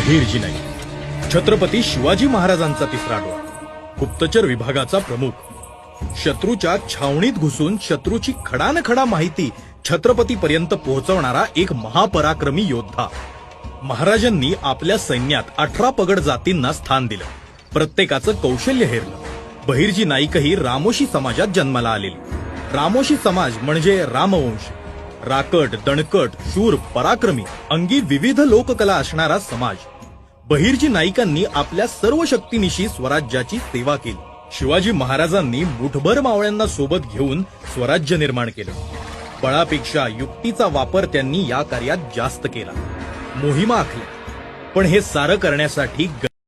बहिर्जी नाईक, छत्रपती शिवाजी महाराजांचा तिसरा डोळा, गुप्तचर विभागाचा प्रमुख, शत्रूच्या छावणीत घुसून शत्रूची खडानखडा माहिती छत्रपतीपर्यंत पोहोचवणारा एक महापराक्रमी योद्धा. महाराजांनी आपल्या सैन्यात 18 पगड जातींना स्थान दिलं. प्रत्येकाचं कौशल्य हेरलं. बहिर्जी नाईकही रामोशी समाजात जन्माला आलेली. रामोशी समाज म्हणजे रामवंश, राकट, दणकट, शूर, पराक्रमी, अंगी विविध लोककला असणारा समाज. बहिर्जी नाईकांनी आपल्या सर्व शक्तीनिशी स्वराज्याची सेवा केली. शिवाजी महाराजांनी मुठभर मावळ्यांना सोबत घेऊन स्वराज्य निर्माण केलं. बळापेक्षा युक्तीचा वापर त्यांनी या कार्यात जास्त केला. मोहिमा आखल्या. पण हे सारं करण्यासाठी